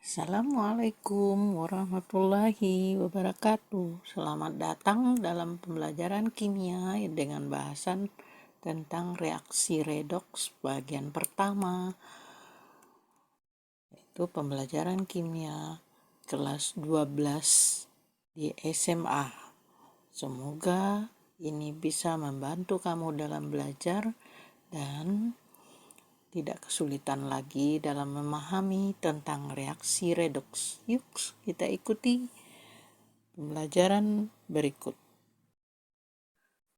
Assalamualaikum warahmatullahi wabarakatuh. Selamat datang dalam pembelajaran kimia dengan bahasan tentang reaksi redoks bagian pertama. Itu pembelajaran kimia kelas 12 di SMA. Semoga ini bisa membantu kamu dalam belajar dan tidak kesulitan lagi dalam memahami tentang reaksi redoks. Yuk, kita ikuti pembelajaran berikut.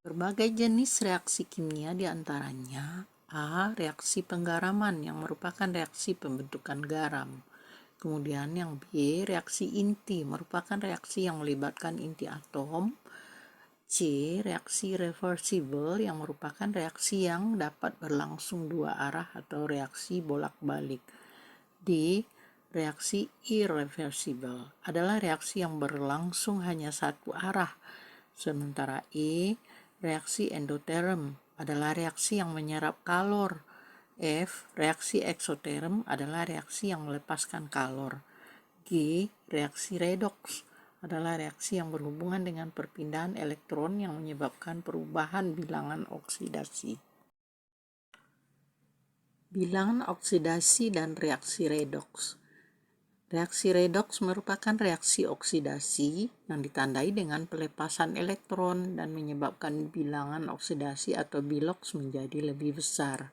Berbagai jenis reaksi kimia diantaranya A. Reaksi penggaraman yang merupakan reaksi pembentukan garam. Kemudian yang B. Reaksi inti merupakan reaksi yang melibatkan inti atom. C. Reaksi reversible yang merupakan reaksi yang dapat berlangsung dua arah atau reaksi bolak-balik. D. Reaksi irreversible adalah reaksi yang berlangsung hanya satu arah. Sementara E. Reaksi endoterm adalah reaksi yang menyerap kalor. F. Reaksi eksoterm adalah reaksi yang melepaskan kalor. G. Reaksi redoks adalah reaksi yang berhubungan dengan perpindahan elektron yang menyebabkan perubahan bilangan oksidasi. Bilangan oksidasi dan reaksi redoks. Reaksi redoks merupakan reaksi oksidasi yang ditandai dengan pelepasan elektron dan menyebabkan bilangan oksidasi atau biloks menjadi lebih besar.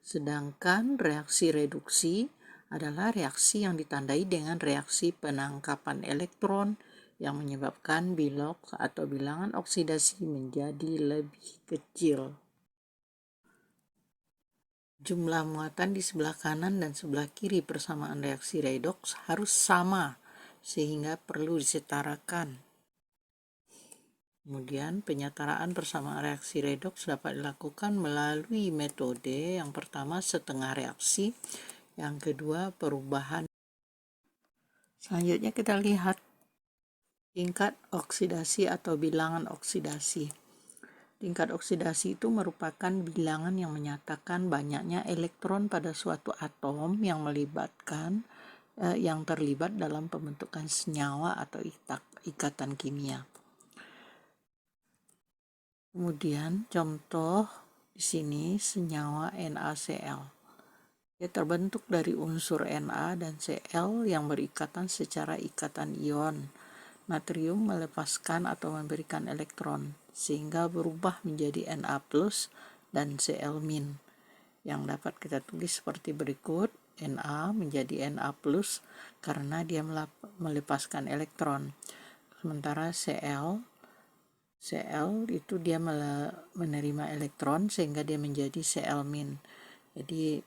Sedangkan reaksi reduksi adalah reaksi yang ditandai dengan reaksi penangkapan elektron yang menyebabkan biloks atau bilangan oksidasi menjadi lebih kecil. Jumlah muatan di sebelah kanan dan sebelah kiri persamaan reaksi redoks harus sama, sehingga perlu disetarakan. Kemudian penyetaraan persamaan reaksi redoks dapat dilakukan melalui metode yang pertama setengah reaksi, yang kedua perubahan. Selanjutnya kita lihat tingkat oksidasi atau bilangan oksidasi. Tingkat oksidasi itu merupakan bilangan yang menyatakan banyaknya elektron pada suatu atom yang terlibat dalam pembentukan senyawa atau ikatan kimia. Kemudian contoh di sini senyawa NaCl. Dia terbentuk dari unsur Na dan Cl yang berikatan secara ikatan ion. Natrium melepaskan atau memberikan elektron sehingga berubah menjadi Na+ dan Cl-, yang dapat kita tulis seperti berikut. Na menjadi Na+ karena dia melepaskan elektron. Sementara Cl itu dia menerima elektron sehingga dia menjadi Cl-. Jadi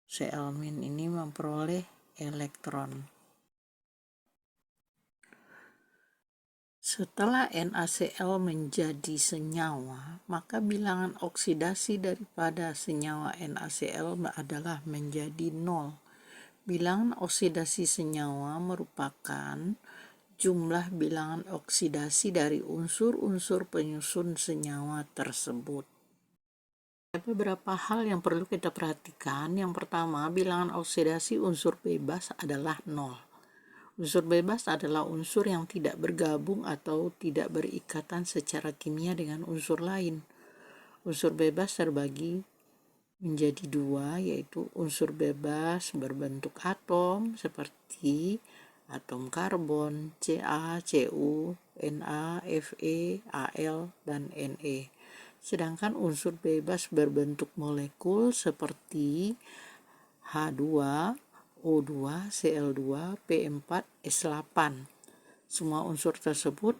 Cl- ini memperoleh elektron. Setelah NaCl menjadi senyawa, maka bilangan oksidasi daripada senyawa NaCl adalah menjadi 0. Bilangan oksidasi senyawa merupakan jumlah bilangan oksidasi dari unsur-unsur penyusun senyawa tersebut. Ada beberapa hal yang perlu kita perhatikan. Yang pertama, bilangan oksidasi unsur bebas adalah 0. Unsur bebas adalah unsur yang tidak bergabung atau tidak berikatan secara kimia dengan unsur lain. Unsur bebas terbagi menjadi dua, yaitu unsur bebas berbentuk atom seperti atom karbon, Ca, Cu, Na, Fe, Al, dan Ne. Sedangkan unsur bebas berbentuk molekul seperti H2, O2, Cl2, P4, S8. Semua unsur tersebut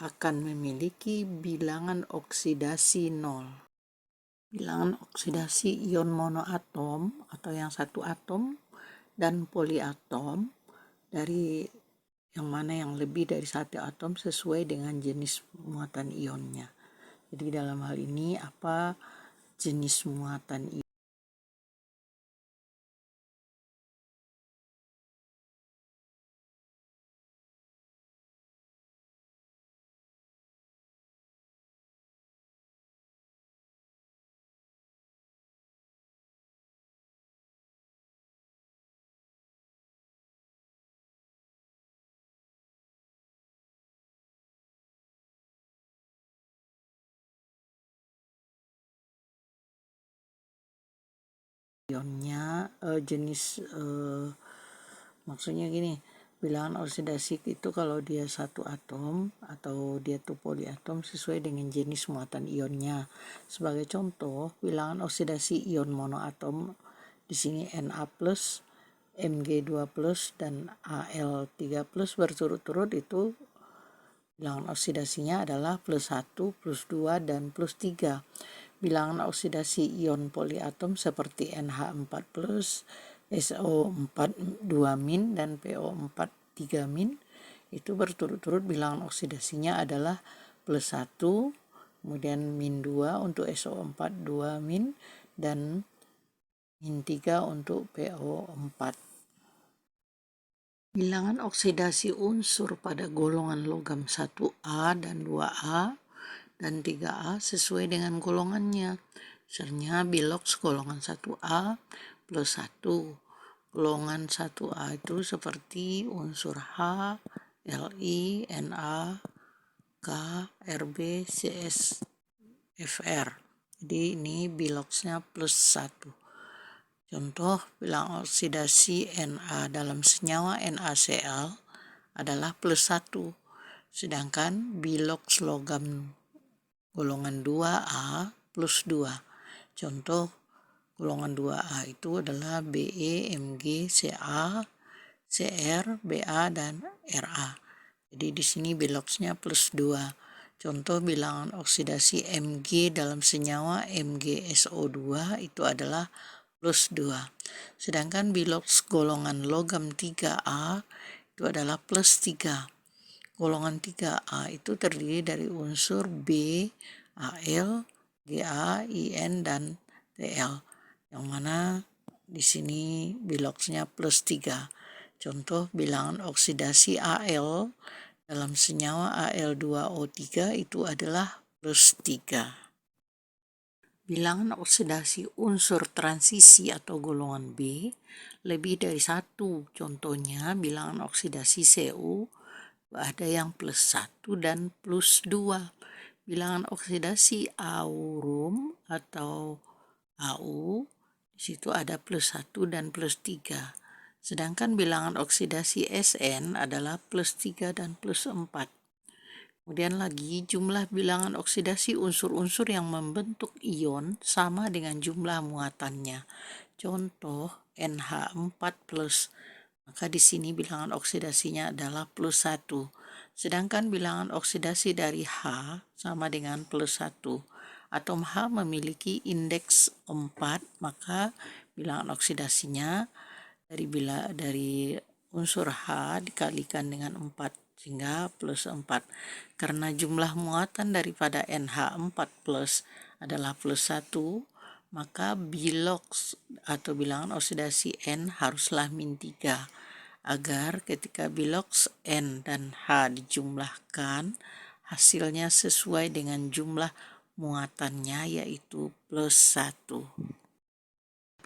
akan memiliki bilangan oksidasi 0. Bilangan oksidasi ion monoatom atau yang satu atom dan poliatom dari yang mana yang lebih dari satu atom sesuai dengan jenis muatan ionnya. Jadi dalam hal ini apa jenis muatan ion? ionnya maksudnya gini, bilangan oksidasi itu kalau dia satu atom atau dia tuh poliatom sesuai dengan jenis muatan ionnya. Sebagai contoh, bilangan oksidasi ion monoatom di sini Na+, Mg2+, dan Al3+ berturut-turut itu bilangan oksidasinya adalah +1, +2, dan +3. Bilangan oksidasi ion poliatom seperti NH4+, SO4 2-, dan PO4 3-, itu berturut-turut bilangan oksidasinya adalah +1, kemudian -2 untuk SO4 2-, dan -3 untuk PO4. Bilangan oksidasi unsur pada golongan logam 1A dan 2A dan 3A sesuai dengan golongannya. Misalnya biloks golongan 1A +1. Golongan 1A itu seperti unsur H, Li, Na, K, Rb, Cs, Fr. Jadi ini biloksnya +1. Contoh bilangan oksidasi Na dalam senyawa NaCl adalah +1. Sedangkan biloks logam golongan 2A +2. Contoh golongan 2A itu adalah Be, Mg, Ca, Cr, Ba, dan Ra. Jadi di sini biloksnya +2. Contoh bilangan oksidasi Mg dalam senyawa MgSO2 itu adalah +2. Sedangkan biloks golongan logam 3A itu adalah +3. Golongan 3A itu terdiri dari unsur B, Al, Ga, In, dan Tl. Yang mana di sini biloksnya +3. Contoh bilangan oksidasi Al dalam senyawa Al2O3 itu adalah +3. Bilangan oksidasi unsur transisi atau golongan B lebih dari 1. Contohnya bilangan oksidasi Cu ada yang +1 dan +2. Bilangan oksidasi aurum atau Au di situ ada +1 dan +3. Sedangkan bilangan oksidasi Sn adalah +3 dan +4. Kemudian lagi jumlah bilangan oksidasi unsur-unsur yang membentuk ion sama dengan jumlah muatannya. Contoh NH4+, maka di sini bilangan oksidasinya adalah +1. Sedangkan bilangan oksidasi dari H sama dengan +1. Atom H memiliki indeks 4, maka bilangan oksidasinya dari unsur H dikalikan dengan 4 sehingga +4. Karena jumlah muatan daripada NH4+ adalah +1, maka biloks atau bilangan oksidasi N haruslah -3 agar ketika biloks N dan H dijumlahkan hasilnya sesuai dengan jumlah muatannya yaitu +1.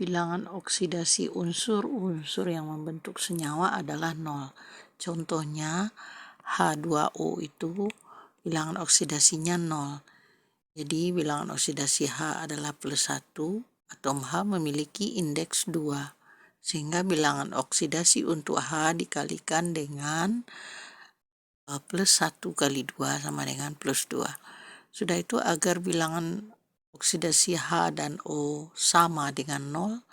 Bilangan oksidasi unsur-unsur yang membentuk senyawa adalah 0. Contohnya H2O itu bilangan oksidasinya 0. Jadi bilangan oksidasi H adalah +1, atom H memiliki indeks 2. Sehingga bilangan oksidasi untuk H dikalikan dengan +1 kali 2 sama dengan +2. Sudah itu agar bilangan oksidasi H dan O sama dengan 0,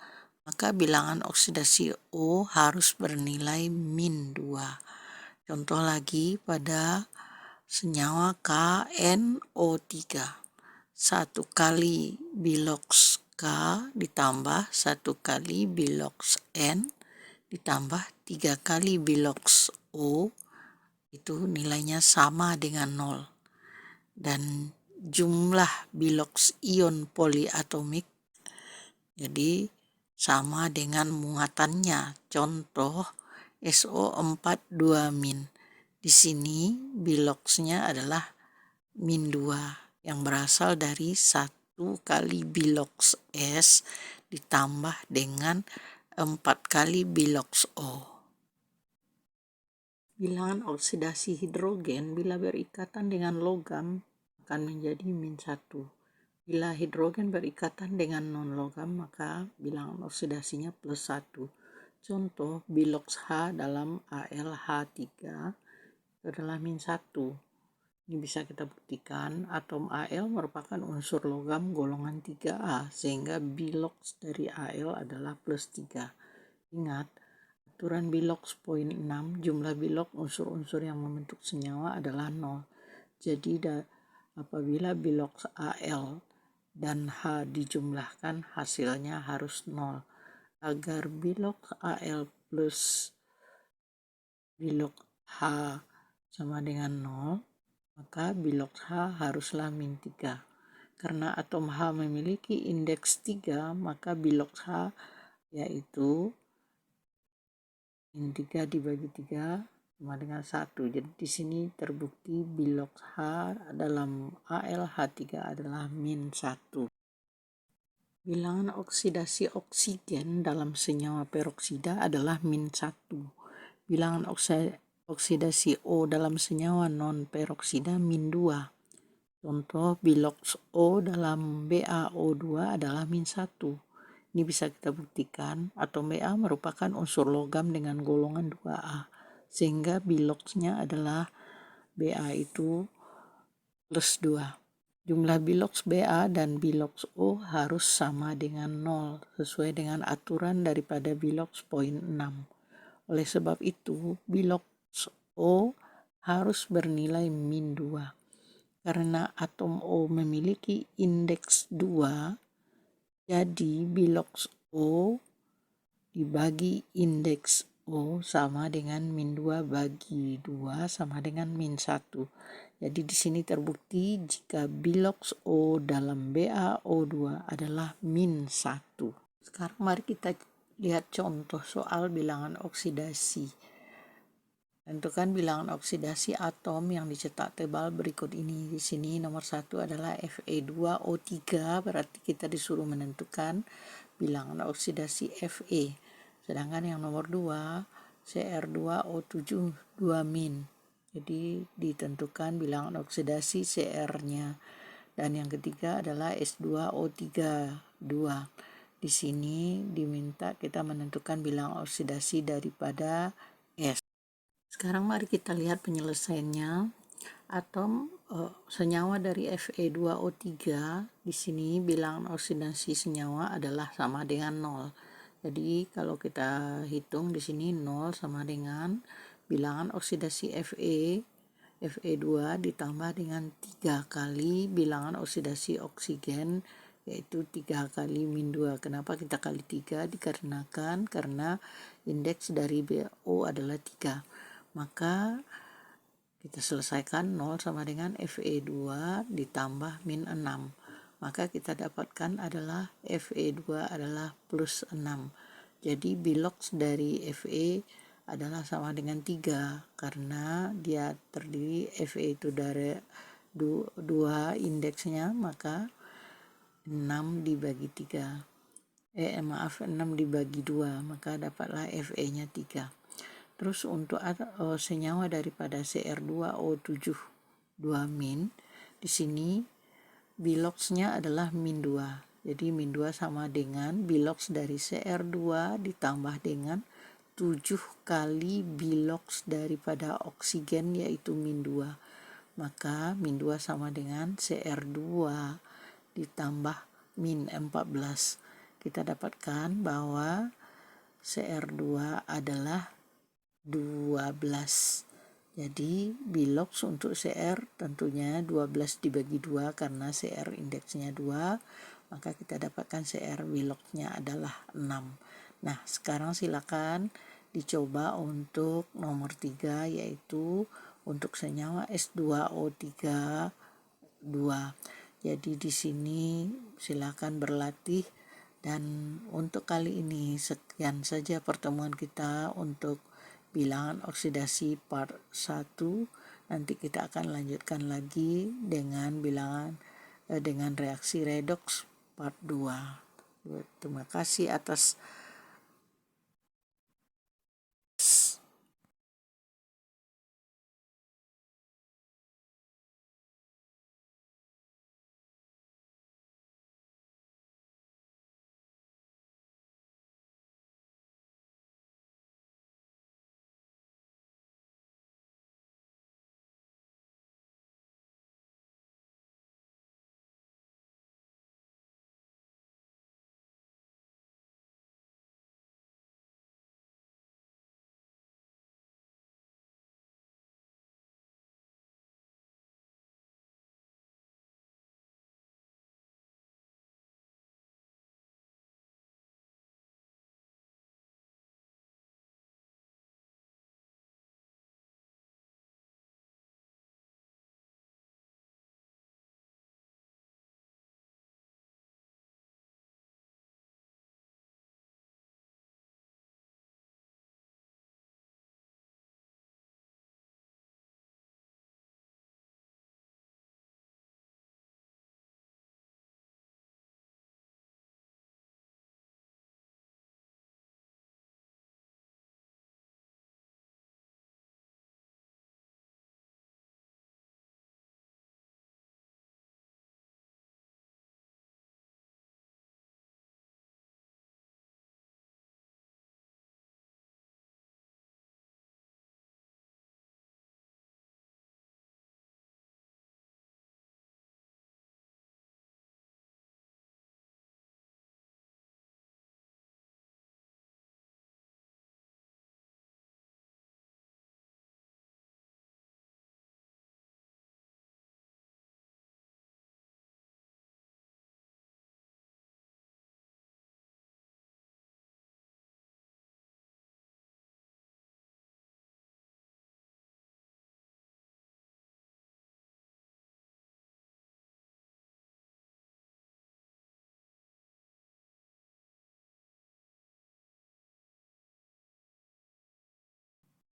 maka bilangan oksidasi O harus bernilai -2. Contoh lagi pada senyawa KNO3. 1 kali biloks K ditambah 1 kali biloks N ditambah 3 kali biloks O itu nilainya sama dengan 0. Dan jumlah biloks ion poliatomik jadi sama dengan muatannya. Contoh SO4 2-. Di sini biloksnya adalah -2 yang berasal dari 1 kali biloks S ditambah dengan 4 kali biloks O. Bilangan oksidasi hidrogen bila berikatan dengan logam akan menjadi -1. Bila hidrogen berikatan dengan non-logam, maka bilangan oksidasinya +1. Contoh, bilox H dalam AlH3 itu adalah -1. Ini bisa kita buktikan, atom Al merupakan unsur logam golongan 3A, sehingga bilox dari Al adalah +3. Ingat, aturan bilox poin 6, jumlah bilox unsur-unsur yang membentuk senyawa adalah 0. Jadi apabila bilox Al dan H dijumlahkan, hasilnya harus 0. Agar bilox Al plus bilox H sama dengan 0, maka bilox H haruslah -3. Karena atom H memiliki indeks 3, maka bilox H yaitu -3 dibagi 3 sama dengan 1. Jadi di sini terbukti bilox H dalam AlH3 adalah -1. Bilangan oksidasi oksigen dalam senyawa peroksida adalah -1. Bilangan oksidasi O dalam senyawa non-peroksida -2. Contoh, bilox O dalam BaO2 adalah -1. Ini bisa kita buktikan, atom Ba merupakan unsur logam dengan golongan 2A, sehingga biloxnya adalah Ba itu +2. Jumlah bilox Ba dan bilox O harus sama dengan 0, sesuai dengan aturan daripada bilox poin 6. Oleh sebab itu, bilox O harus bernilai -2. Karena atom O memiliki indeks 2, jadi bilox O dibagi indeks O sama dengan -2 bagi 2 sama dengan -1. Jadi di sini terbukti jika bilox O dalam BaO2 adalah -1. Sekarang mari kita lihat contoh soal bilangan oksidasi. Tentukan bilangan oksidasi atom yang dicetak tebal berikut ini. Di sini nomor 1 adalah Fe2O3, berarti kita disuruh menentukan bilangan oksidasi Fe. Sedangkan yang nomor 2 Cr2O7 2-. Jadi ditentukan bilangan oksidasi Cr-nya. Dan yang ketiga adalah S2O3 2. Di sini diminta kita menentukan bilangan oksidasi daripada S. Sekarang mari kita lihat penyelesaiannya. Atom senyawa dari Fe2O3, di sini bilangan oksidasi senyawa adalah sama dengan 0. Jadi kalau kita hitung di sini 0 sama dengan bilangan oksidasi Fe2 ditambah dengan 3 kali bilangan oksidasi oksigen, yaitu 3 kali -2. Kenapa kita kali 3? Dikarenakan karena indeks dari BO adalah 3. Maka kita selesaikan 0 sama dengan Fe2 ditambah -6. Maka kita dapatkan adalah Fe2 adalah +6. Jadi bilox dari Fe adalah sama dengan 3, karena dia terdiri Fe itu dari 2 indeksnya, maka 6 dibagi 3. 6 dibagi 2, maka dapatlah Fe-nya 3. Terus untuk senyawa daripada Cr2O7 2-, di sini biloxnya adalah -2. Jadi -2 sama dengan bilox dari Cr2 ditambah dengan 7 kali bilox daripada oksigen, yaitu -2. Maka -2 sama dengan Cr2 ditambah -14. Kita dapatkan bahwa Cr2 adalah 12. Jadi bilox untuk Cr tentunya 12 dibagi 2, karena Cr indeksnya 2, maka kita dapatkan Cr biloxnya adalah 6. Nah, sekarang silakan dicoba untuk nomor 3, yaitu untuk senyawa S2O3 2. Jadi di sini silakan berlatih, dan untuk kali ini sekian saja pertemuan kita untuk bilangan oksidasi part 1. Nanti kita akan lanjutkan lagi dengan bilangan dengan reaksi redoks part 2. Terima kasih atas